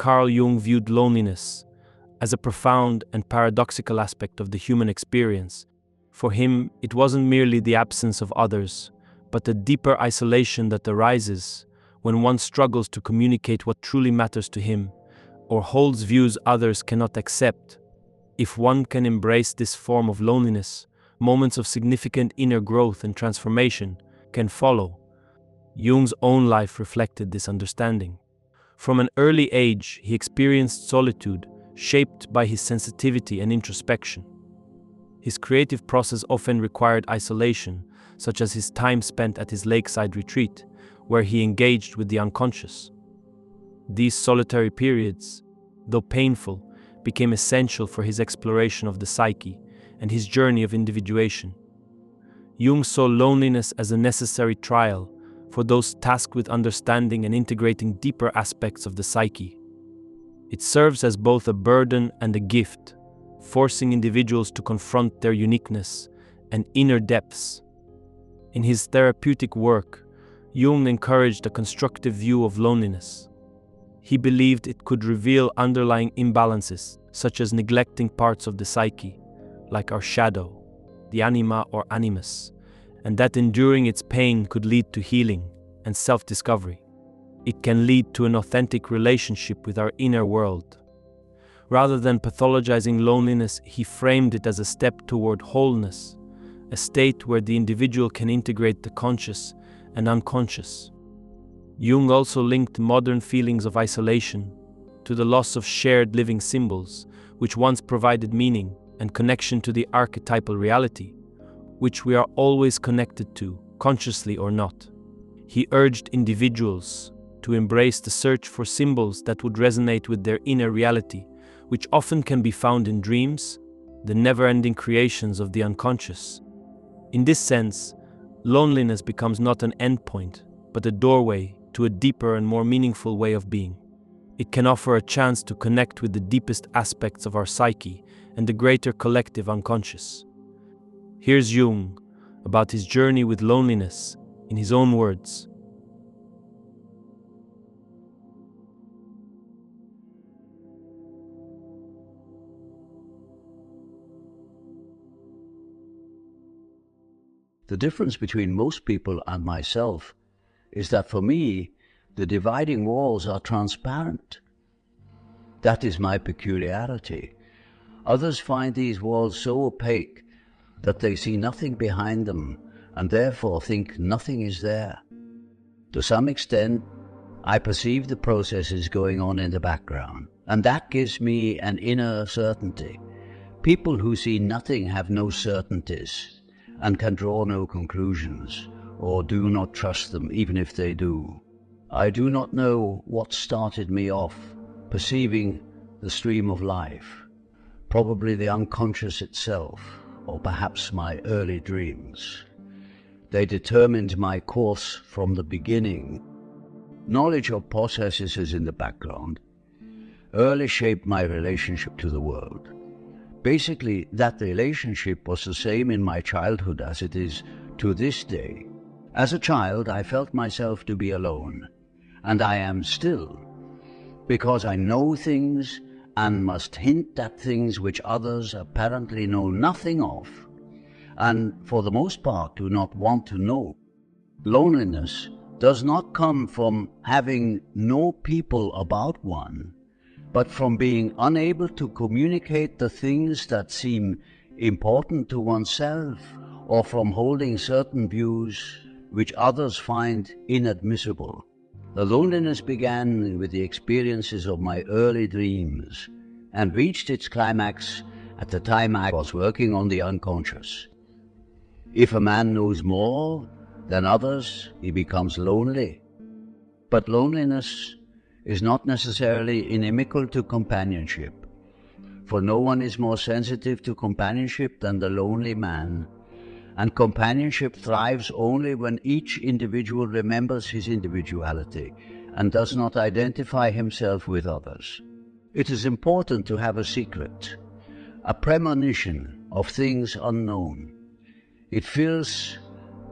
Carl Jung viewed loneliness as a profound and paradoxical aspect of the human experience. For him, it wasn't merely the absence of others, but the deeper isolation that arises when one struggles to communicate what truly matters to him, or holds views others cannot accept. If one can embrace this form of loneliness, moments of significant inner growth and transformation can follow. Jung's own life reflected this understanding. From an early age, he experienced solitude, shaped by his sensitivity and introspection. His creative process often required isolation, such as his time spent at his lakeside retreat, where he engaged with the unconscious. These solitary periods, though painful, became essential for his exploration of the psyche and his journey of individuation. Jung saw loneliness as a necessary trial for those tasked with understanding and integrating deeper aspects of the psyche. It serves as both a burden and a gift, forcing individuals to confront their uniqueness and inner depths. In his therapeutic work, Jung encouraged a constructive view of loneliness. He believed it could reveal underlying imbalances, such as neglecting parts of the psyche, like our shadow, the anima or animus, and that enduring its pain could lead to healing and self-discovery. It can lead to an authentic relationship with our inner world. Rather than pathologizing loneliness, he framed it as a step toward wholeness, a state where the individual can integrate the conscious and unconscious. Jung also linked modern feelings of isolation to the loss of shared living symbols, which once provided meaning and connection to the archetypal reality, which we are always connected to, consciously or not. He urged individuals to embrace the search for symbols that would resonate with their inner reality, which often can be found in dreams, the never-ending creations of the unconscious. In this sense, loneliness becomes not an endpoint, but a doorway to a deeper and more meaningful way of being. It can offer a chance to connect with the deepest aspects of our psyche and the greater collective unconscious. Here's Jung about his journey with loneliness in his own words. The difference between most people and myself is that for me, the dividing walls are transparent. That is my peculiarity. Others find these walls so opaque that they see nothing behind them and therefore think nothing is there. To some extent, I perceive the processes going on in the background, and that gives me an inner certainty. People who see nothing have no certainties and can draw no conclusions, or do not trust them even if they do. I do not know what started me off perceiving the stream of life, probably the unconscious itself, or perhaps my early dreams. They determined my course from the beginning. Knowledge of processes is in the background, early shaped my relationship to the world. Basically, that relationship was the same in my childhood as it is to this day. As a child, I felt myself to be alone, and I am still, because I know things and must hint at things which others apparently know nothing of, and for the most part do not want to know. Loneliness does not come from having no people about one, but from being unable to communicate the things that seem important to oneself, or from holding certain views which others find inadmissible. The loneliness began with the experiences of my early dreams and reached its climax at the time I was working on the unconscious. If a man knows more than others, he becomes lonely. But loneliness is not necessarily inimical to companionship, for no one is more sensitive to companionship than the lonely man, and companionship thrives only when each individual remembers his individuality and does not identify himself with others. It is important to have a secret, a premonition of things unknown. It fills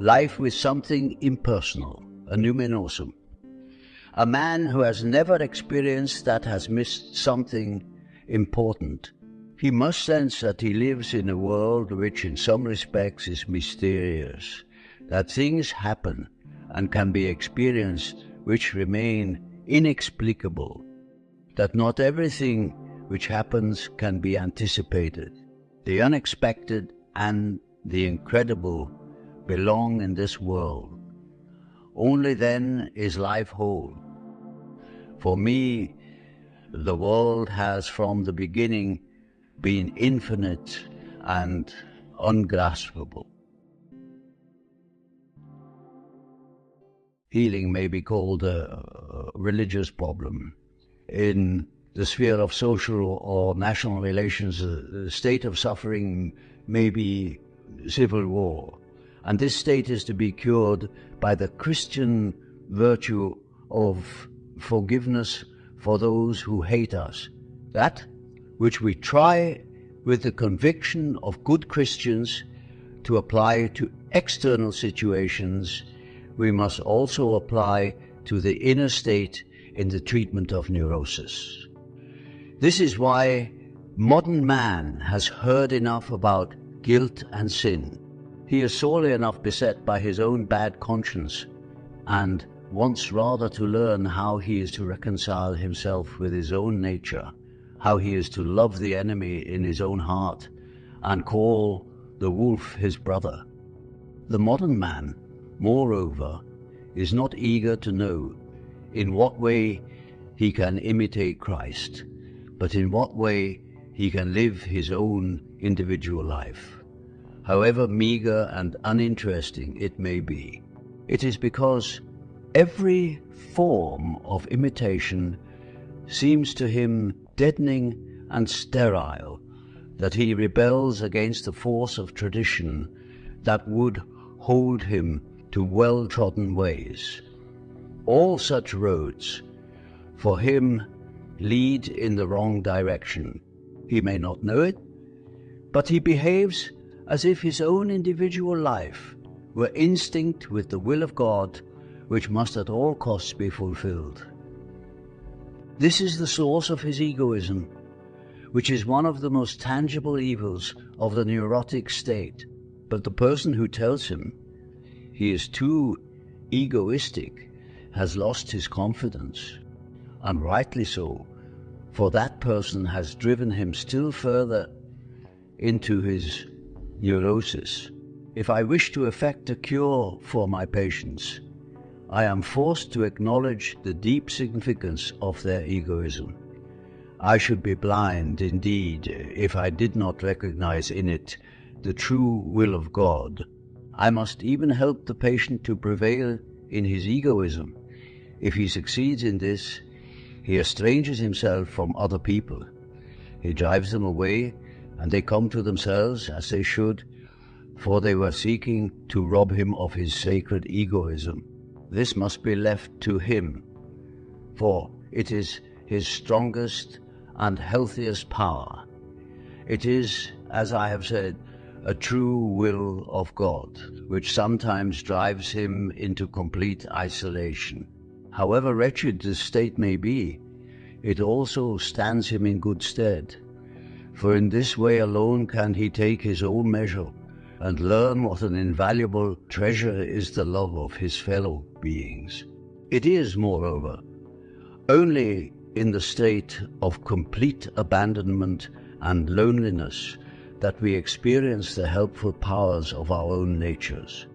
life with something impersonal, a numinosum. A man who has never experienced that has missed something important. He must sense that he lives in a world which in some respects is mysterious, that things happen and can be experienced which remain inexplicable, that not everything which happens can be anticipated. The unexpected and the incredible belong in this world. Only then is life whole. For me, the world has from the beginning been infinite and ungraspable. Healing may be called a religious problem. In the sphere of social or national relations, the state of suffering may be civil war. And this state is to be cured by the Christian virtue of forgiveness for those who hate us. That which we try with the conviction of good Christians to apply to external situations, we must also apply to the inner state in the treatment of neurosis. This is why modern man has heard enough about guilt and sin. He is sorely enough beset by his own bad conscience and wants rather to learn how he is to reconcile himself with his own nature, how he is to love the enemy in his own heart and call the wolf his brother. The modern man, moreover, is not eager to know in what way he can imitate Christ, but in what way he can live his own individual life, however meager and uninteresting it may be. It is because every form of imitation seems to him deadening and sterile that he rebels against the force of tradition that would hold him to well-trodden ways. All such roads, for him, lead in the wrong direction. He may not know it, but he behaves as if his own individual life were instinct with the will of God, which must at all costs be fulfilled. This is the source of his egoism, which is one of the most tangible evils of the neurotic state. But the person who tells him he is too egoistic has lost his confidence, and rightly so, for that person has driven him still further into his neurosis. If I wish to effect a cure for my patients, I am forced to acknowledge the deep significance of their egoism. I should be blind, indeed, if I did not recognize in it the true will of God. I must even help the patient to prevail in his egoism. If he succeeds in this, he estranges himself from other people. He drives them away, and they come to themselves as they should, for they were seeking to rob him of his sacred egoism. This must be left to him, for it is his strongest and healthiest power. It is, as I have said, a true will of God, which sometimes drives him into complete isolation. However wretched this state may be, it also stands him in good stead, for in this way alone can he take his own measure and learn what an invaluable treasure is the love of his fellow beings. It is, moreover, only in the state of complete abandonment and loneliness that we experience the helpful powers of our own natures.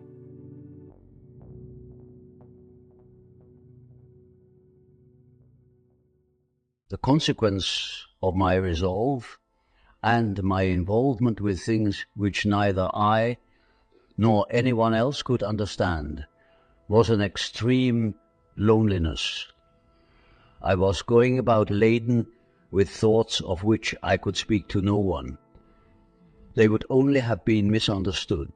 The consequence of my resolve and my involvement with things which neither I nor anyone else could understand was an extreme loneliness. I was going about laden with thoughts of which I could speak to no one. They would only have been misunderstood.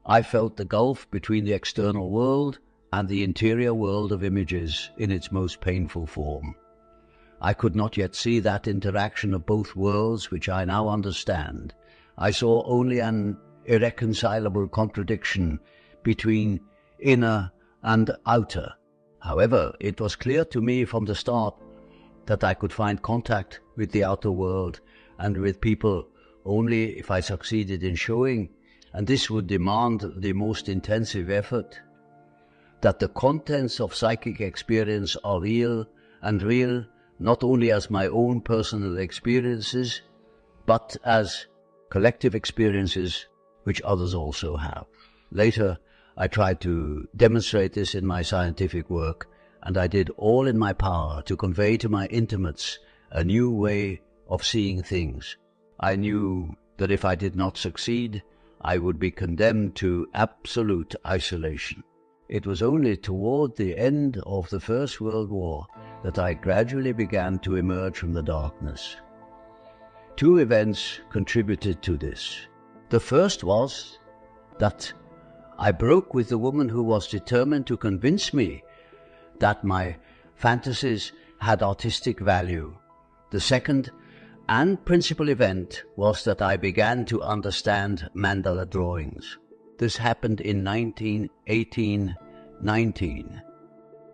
I felt the gulf between the external world and the interior world of images in its most painful form. I could not yet see that interaction of both worlds which I now understand. I saw only an irreconcilable contradiction between inner and outer, However, it was clear to me from the start that I could find contact with the outer world and with people only if I succeeded in showing, and this would demand the most intensive effort, that the contents of psychic experience are real, and real not only as my own personal experiences, but as collective experiences which others also have. Later, I tried to demonstrate this in my scientific work, and I did all in my power to convey to my intimates a new way of seeing things. I knew that if I did not succeed, I would be condemned to absolute isolation. It was only toward the end of the First World War that I gradually began to emerge from the darkness. Two events contributed to this. The first was that I broke with the woman who was determined to convince me that my fantasies had artistic value. The second and principal event was that I began to understand mandala drawings. This happened in 1918-19.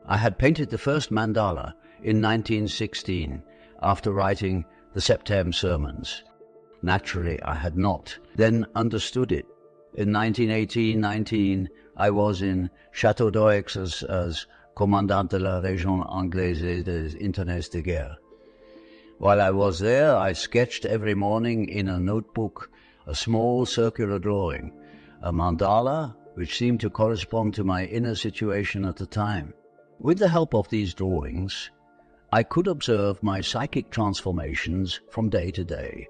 I had painted the first mandala in 1916 after writing the Septem sermons. Naturally, I had not then understood it. In 1918-19, I was in Château d'Oix as commandant de la région anglaise des intérêts de guerre. While I was there, I sketched every morning in a notebook a small circular drawing, a mandala which seemed to correspond to my inner situation at the time. With the help of these drawings, I could observe my psychic transformations from day to day.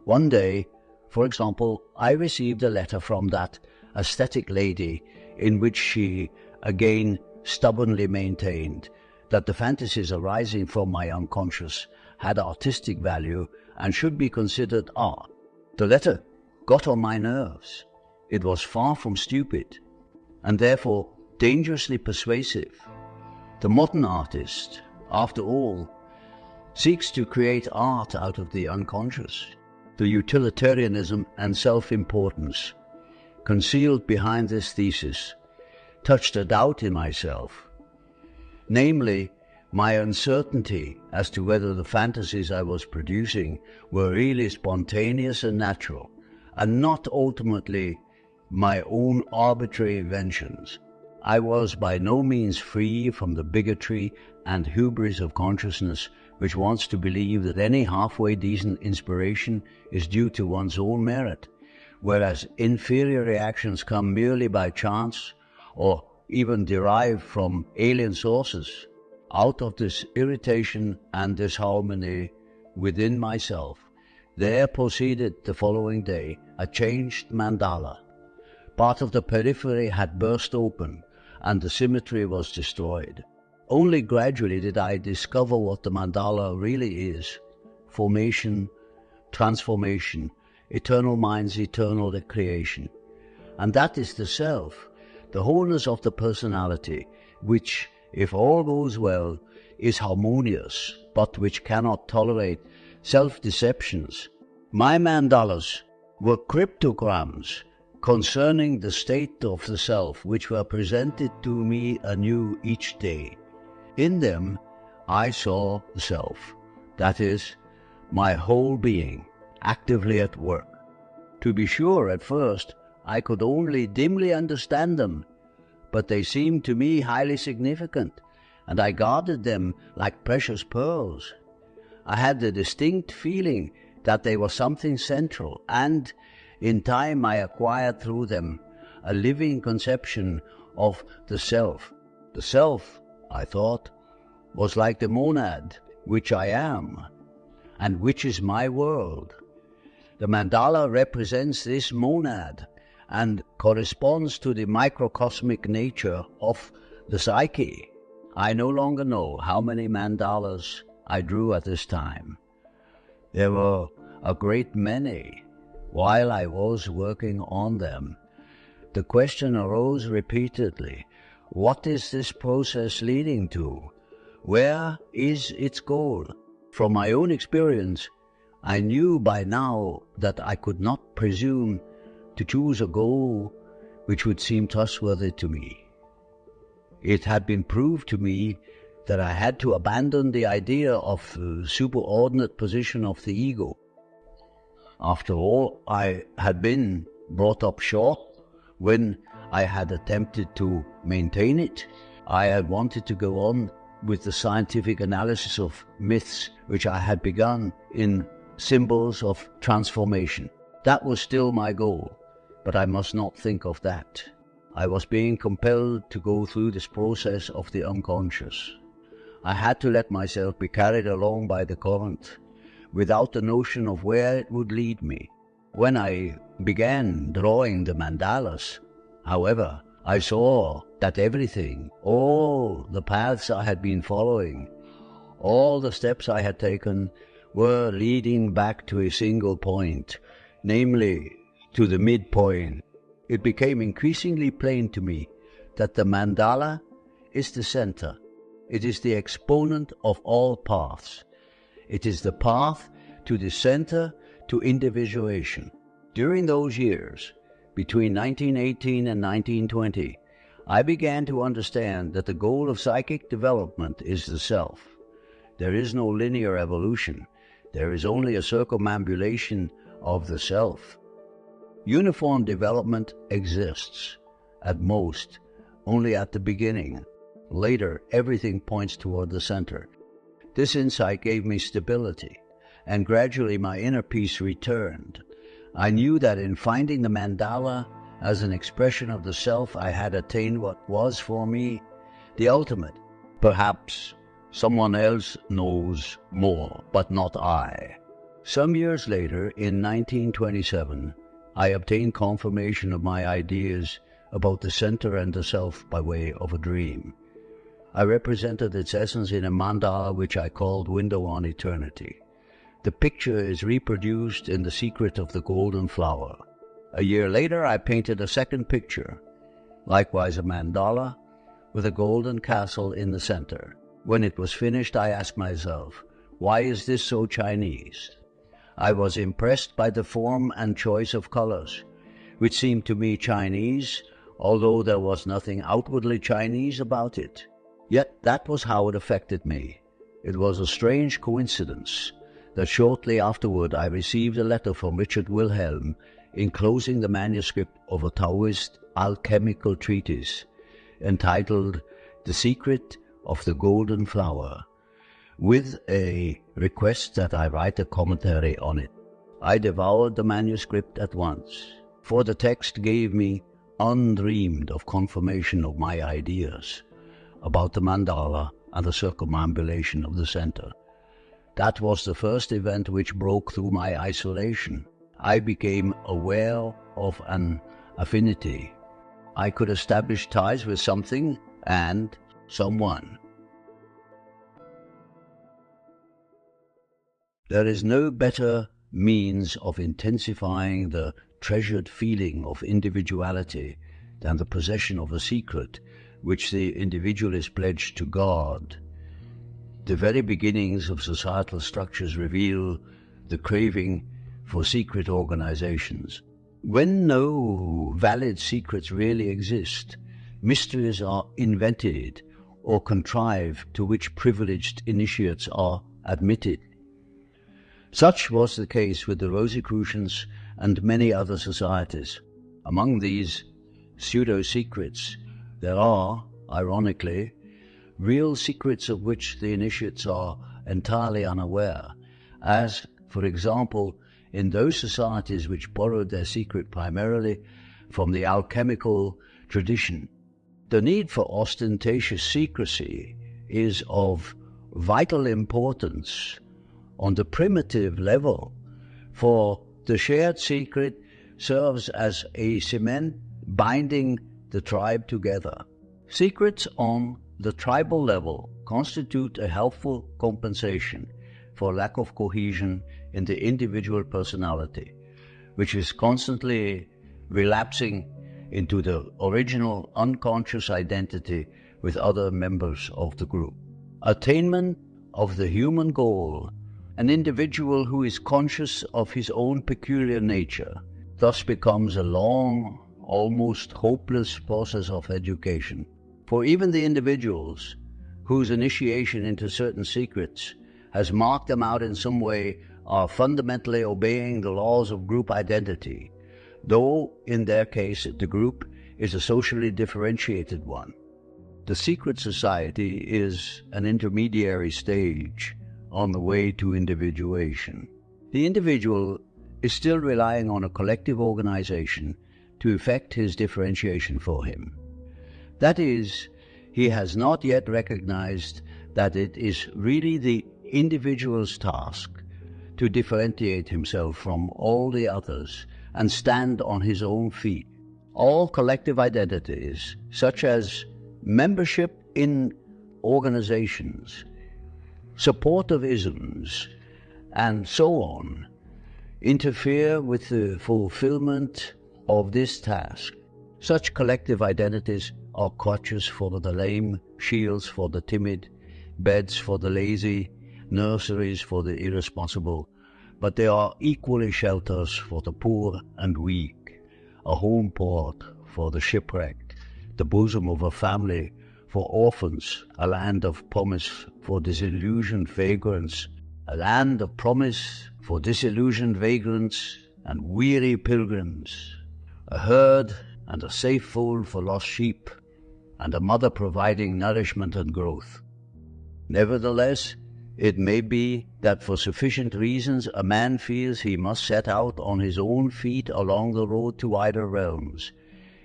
One day, for example, I received a letter from that aesthetic lady in which she again stubbornly maintained that the fantasies arising from my unconscious had artistic value and should be considered art. The letter got on my nerves. It was far from stupid, and therefore dangerously persuasive. The modern artist, after all, seeks to create art out of the unconscious. The utilitarianism and self-importance concealed behind this thesis touched a doubt in myself, namely, my uncertainty as to whether the fantasies I was producing were really spontaneous and natural, and not ultimately my own arbitrary inventions. I was by no means free from the bigotry and hubris of consciousness which wants to believe that any halfway decent inspiration is due to one's own merit, whereas inferior reactions come merely by chance or even derived from alien sources. Out of this irritation and disharmony within myself, there proceeded the following day a changed mandala. Part of the periphery had burst open, and the symmetry was destroyed. Only gradually did I discover what the mandala really is: formation, transformation, eternal mind's eternal creation. And that is the self, the wholeness of the personality, which, if all goes well, is harmonious, but which cannot tolerate self-deceptions. My mandalas were cryptograms concerning the state of the self, which were presented to me anew each day. In them I saw the self, that is, my whole being, actively at work. To be sure, at first I could only dimly understand them, but they seemed to me highly significant, and I guarded them like precious pearls. I had the distinct feeling that they were something central, and in time I acquired through them a living conception of the self. The self, I thought, was like the monad, which I am, and which is my world. The mandala represents this monad and corresponds to the microcosmic nature of the psyche. I no longer know how many mandalas I drew at this time. There were a great many. While I was working on them, the question arose repeatedly: what is this process leading to? Where is its goal? From my own experience, I knew by now that I could not presume to choose a goal which would seem trustworthy to me. It had been proved to me that I had to abandon the idea of the superordinate position of the ego. After all, I had been brought up short when I had attempted to maintain it. I had wanted to go on with the scientific analysis of myths which I had begun in Symbols of Transformation. That was still my goal, but I must not think of that. I was being compelled to go through this process of the unconscious. I had to let myself be carried along by the current, without the notion of where it would lead me. When I began drawing the mandalas, however, I saw that everything, all the paths I had been following, all the steps I had taken were leading back to a single point, namely to the midpoint. It became increasingly plain to me that the mandala is the center. It is the exponent of all paths. It is the path to the center, to individuation. During those years, between 1918 and 1920, I began to understand that the goal of psychic development is the self. There is no linear evolution. There is only a circumambulation of the self. Uniform development exists, at most, only at the beginning. Later, everything points toward the center. This insight gave me stability, and gradually my inner peace returned. I knew that in finding the mandala as an expression of the self, I had attained what was for me the ultimate. Perhaps someone else knows more, but not I. Some years later, in 1927, I obtained confirmation of my ideas about the center and the self by way of a dream. I represented its essence in a mandala which I called Window on Eternity. The picture is reproduced in The Secret of the Golden Flower. A year later, I painted a second picture, likewise a mandala, with a golden castle in the center. When it was finished, I asked myself, why is this so Chinese? I was impressed by the form and choice of colors, which seemed to me Chinese, although there was nothing outwardly Chinese about it. Yet that was how it affected me. It was a strange coincidence that shortly afterward I received a letter from Richard Wilhelm enclosing the manuscript of a Taoist alchemical treatise entitled The Secret of the Golden Flower, with a request that I write a commentary on it. I devoured the manuscript at once, for the text gave me undreamed of confirmation of my ideas about the mandala and the circumambulation of the center. That was the first event which broke through my isolation. I became aware of an affinity. I could establish ties with something and someone. There is no better means of intensifying the treasured feeling of individuality than the possession of a secret which the individual is pledged to guard. The very beginnings of societal structures reveal the craving for secret organizations. When no valid secrets really exist, mysteries are invented or contrived to which privileged initiates are admitted. Such was the case with the Rosicrucians and many other societies. Among these pseudo-secrets, there are, ironically, real secrets of which the initiates are entirely unaware, as, for example, in those societies which borrowed their secret primarily from the alchemical tradition. The need for ostentatious secrecy is of vital importance on the primitive level, for the shared secret serves as a cement binding the tribe together. Secrets on the tribal level constitute a helpful compensation for lack of cohesion in the individual personality, which is constantly relapsing into the original unconscious identity with other members of the group. Attainment of the human goal, an individual who is conscious of his own peculiar nature, thus becomes a long, almost hopeless process of education. For even the individuals whose initiation into certain secrets has marked them out in some way are fundamentally obeying the laws of group identity, though in their case the group is a socially differentiated one. The secret society is an intermediary stage on the way to individuation. The individual is still relying on a collective organization to effect his differentiation for him. That is, he has not yet recognized that it is really the individual's task to differentiate himself from all the others and stand on his own feet. All collective identities, such as membership in organizations, supportive isms, and so on, interfere with the fulfillment of this task. Such collective identities are crutches for the lame, shields for the timid, beds for the lazy, nurseries for the irresponsible, but they are equally shelters for the poor and weak, a home port for the shipwrecked, the bosom of a family for orphans, a land of promise for disillusioned vagrants, a land of promise for disillusioned vagrants and weary pilgrims, a herd and a safe fold for lost sheep, and a mother providing nourishment and growth. Nevertheless, it may be that for sufficient reasons a man feels he must set out on his own feet along the road to wider realms.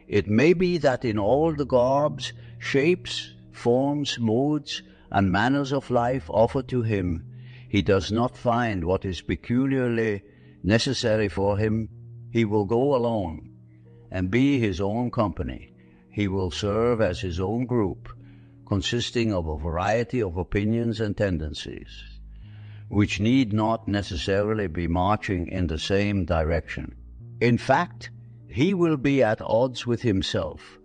It may be that in all the garbs, shapes, forms, modes, and manners of life offered to him, he does not find what is peculiarly necessary for him. He will go alone and be his own company. He will serve as his own group, consisting of a variety of opinions and tendencies, which need not necessarily be marching in the same direction. In fact, he will be at odds with himself,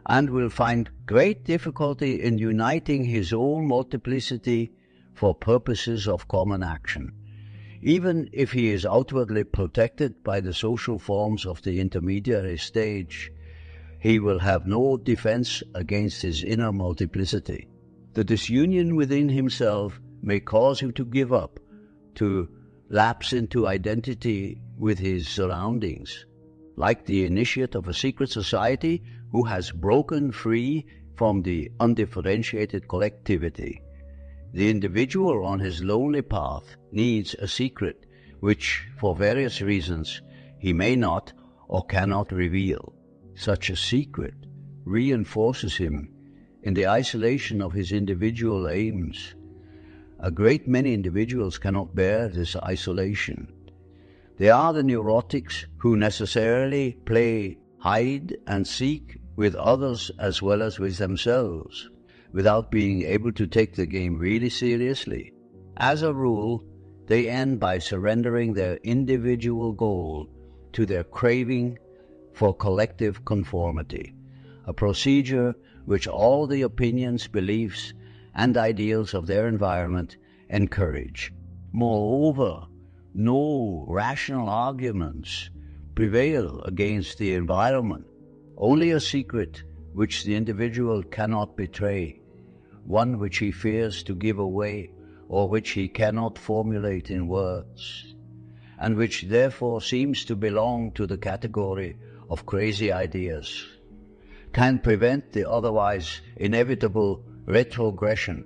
and will find great difficulty in uniting his own multiplicity for purposes of common action. Even if he is outwardly protected by the social forms of the intermediary stage, he will have no defense against his inner multiplicity. The disunion within himself may cause him to give up, to lapse into identity with his surroundings, like the initiate of a secret society who has broken free from the undifferentiated collectivity. The individual on his lonely path needs a secret which, for various reasons, he may not or cannot reveal. Such a secret reinforces him in the isolation of his individual aims. A great many individuals cannot bear this isolation. They are the neurotics who necessarily play hide and seek with others as well as with themselves, without being able to take the game really seriously. As a rule, they end by surrendering their individual goal to their craving for collective conformity, a procedure which all the opinions, beliefs, and ideals of their environment encourage. Moreover, no rational arguments prevail against the environment. Only a secret which the individual cannot betray, one which he fears to give away or which he cannot formulate in words, and which therefore seems to belong to the category of crazy ideas, can prevent the otherwise inevitable retrogression.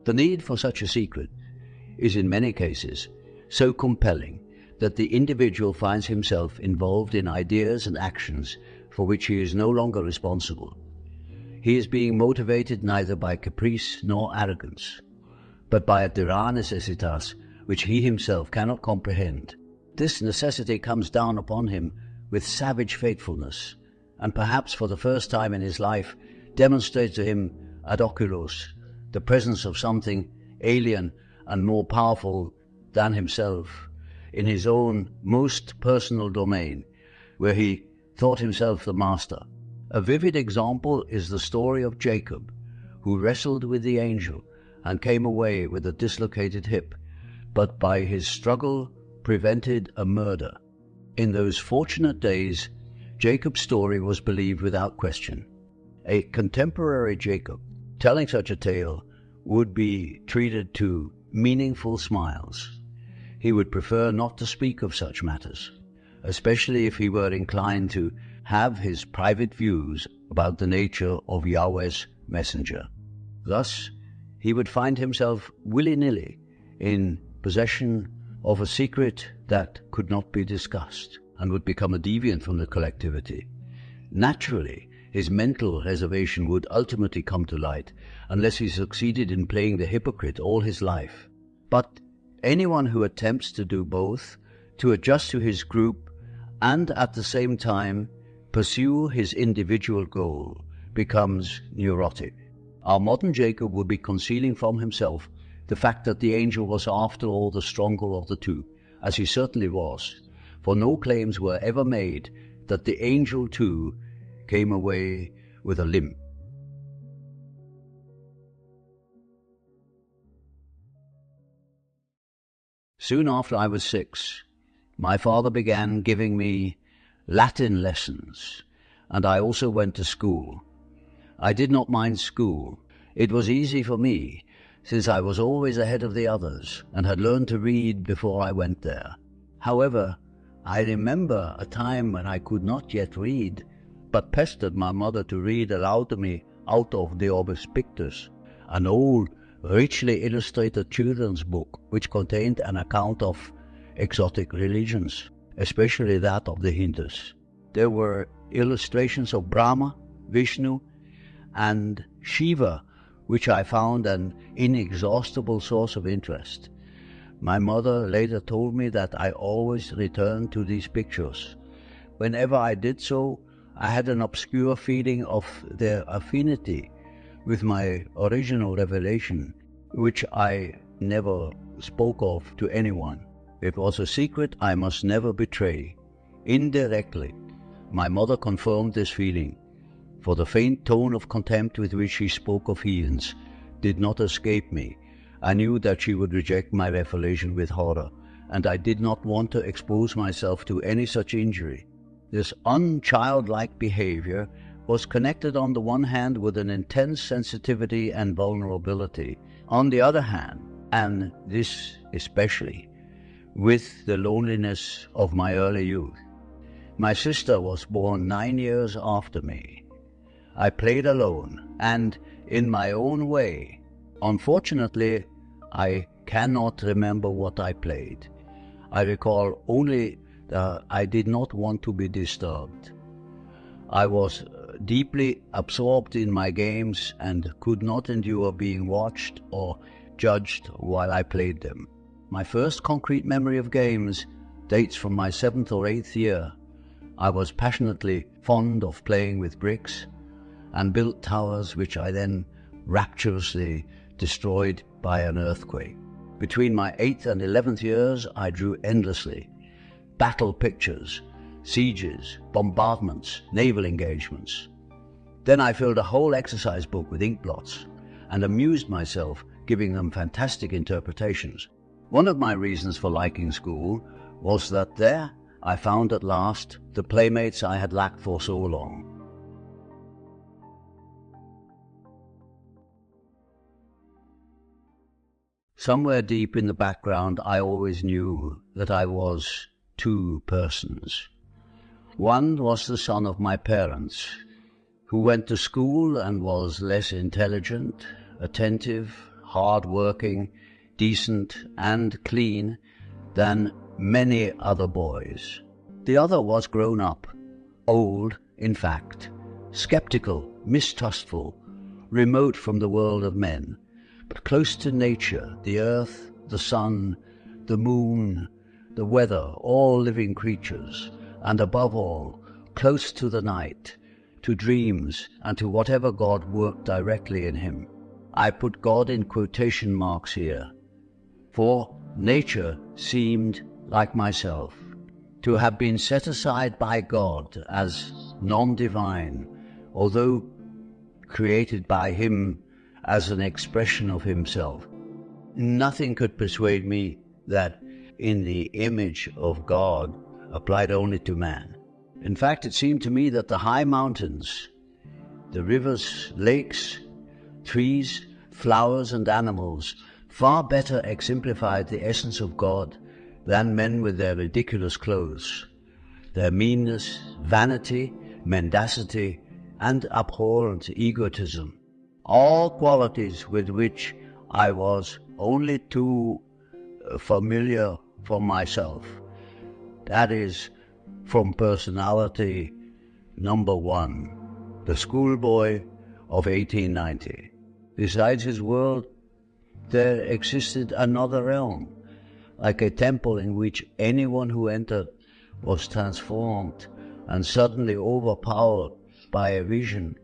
The need for such a secret is in many cases so compelling that the individual finds himself involved in ideas and actions for which he is no longer responsible. He is being motivated neither by caprice nor arrogance, but by a dira necessitas which he himself cannot comprehend. This necessity comes down upon him with savage faithfulness, and perhaps for the first time in his life demonstrates to him ad oculos the presence of something alien and more powerful than himself in his own most personal domain, where he thought himself the master. A vivid example is the story of Jacob, who wrestled with the angel and came away with a dislocated hip, but by his struggle prevented a murder. In those fortunate days, Jacob's story was believed without question. A contemporary Jacob telling such a tale would be treated to meaningful smiles. He would prefer not to speak of such matters, especially if he were inclined to have his private views about the nature of Yahweh's messenger. Thus, he would find himself willy-nilly in possession of a secret that could not be discussed and would become a deviant from the collectivity. Naturally, his mental reservation would ultimately come to light unless he succeeded in playing the hypocrite all his life. But anyone who attempts to do both, to adjust to his group and at the same time pursue his individual goal, becomes neurotic. Our modern Jacob would be concealing from himself the fact that the angel was after all the stronger of the two, as he certainly was, for no claims were ever made that the angel too came away with a limp. Soon after I was 6, my father began giving me Latin lessons, and I also went to school. I did not mind school. It was easy for me, since I was always ahead of the others and had learned to read before I went there. However, I remember a time when I could not yet read, but pestered my mother to read aloud to me out of De Orbis Pictus, an old, richly illustrated children's book which contained an account of exotic religions, especially that of the Hindus. There were illustrations of Brahma, Vishnu, and Shiva, which I found an inexhaustible source of interest. My mother later told me that I always returned to these pictures. Whenever I did so, I had an obscure feeling of their affinity with my original revelation, which I never spoke of to anyone. It was a secret I must never betray. Indirectly, my mother confirmed this feeling, for the faint tone of contempt with which she spoke of heathens did not escape me. I knew that she would reject my revelation with horror, and I did not want to expose myself to any such injury. This unchildlike behavior was connected on the one hand with an intense sensitivity and vulnerability, on the other hand, and this especially, with the loneliness of my early youth. My sister was born 9 years after me. I played alone and in my own way. Unfortunately, I cannot remember what I played. I recall only that I did not want to be disturbed. I was deeply absorbed in my games and could not endure being watched or judged while I played them. My first concrete memory of games dates from my 7th or 8th year. I was passionately fond of playing with bricks and built towers which I then rapturously destroyed by an earthquake. Between my 8th and 11th years, I drew endlessly. Battle pictures, sieges, bombardments, naval engagements. Then I filled a whole exercise book with ink blots and amused myself giving them fantastic interpretations. One of my reasons for liking school was that there I found at last the playmates I had lacked for so long. Somewhere deep in the background, I always knew that I was two persons. One was the son of my parents, who went to school and was less intelligent, attentive, hard-working, decent, and clean than many other boys. The other was grown up, old, in fact, skeptical, mistrustful, remote from the world of men, but close to nature, the earth, the sun, the moon, the weather, all living creatures, and above all, close to the night, to dreams, and to whatever God worked directly in him. I put God in quotation marks here, for nature seemed, like myself, to have been set aside by God as non-divine, although created by him as an expression of himself. Nothing could persuade me that in the image of God applied only to man. In fact, it seemed to me that the high mountains, The rivers, lakes, trees, flowers and animals far better exemplified the essence of God than men with their ridiculous clothes, their meanness, vanity, mendacity, and abhorrent egotism, all qualities with which I was only too familiar for myself. That is, from personality number one, the schoolboy of 1890. Besides his world, there existed another realm, like a temple in which anyone who entered was transformed and suddenly overpowered by a vision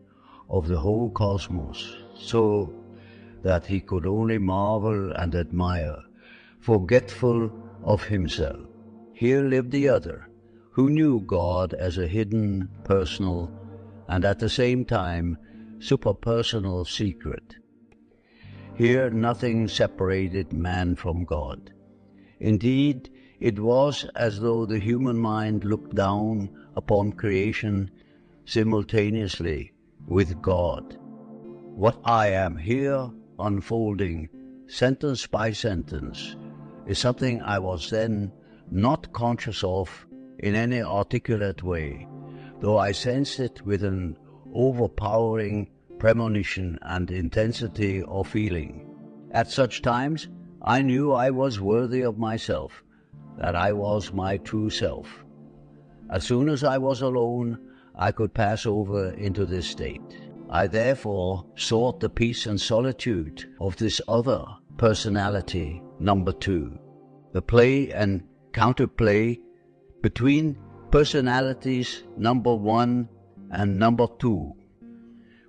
of the whole cosmos, so that he could only marvel and admire, forgetful of himself. Here lived the other, who knew God as a hidden, personal, and at the same time superpersonal secret. Here nothing separated man from God. Indeed, it was as though the human mind looked down upon creation simultaneously with God. What I am here unfolding, sentence by sentence, is something I was then not conscious of in any articulate way, though I sensed it with an overpowering premonition and intensity of feeling. At such times, I knew I was worthy of myself, that I was my true self. As soon as I was alone, I could pass over into this state. I therefore sought the peace and solitude of this other personality, number two, the play and counterplay between personalities number one and number two,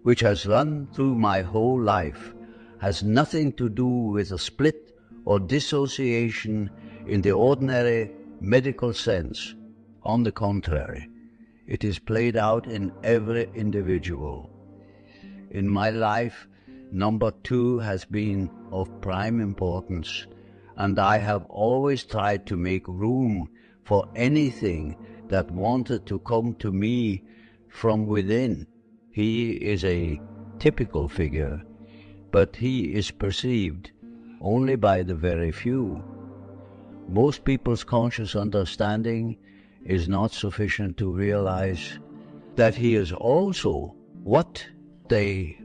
which has run through my whole life, has nothing to do with a split or dissociation in the ordinary medical sense. On the contrary, it is played out in every individual. In my life, number two has been of prime importance, and I have always tried to make room for anything that wanted to come to me from within. He is a typical figure, but he is perceived only by the very few. Most people's conscious understanding is not sufficient to realize that he is also what they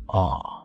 are.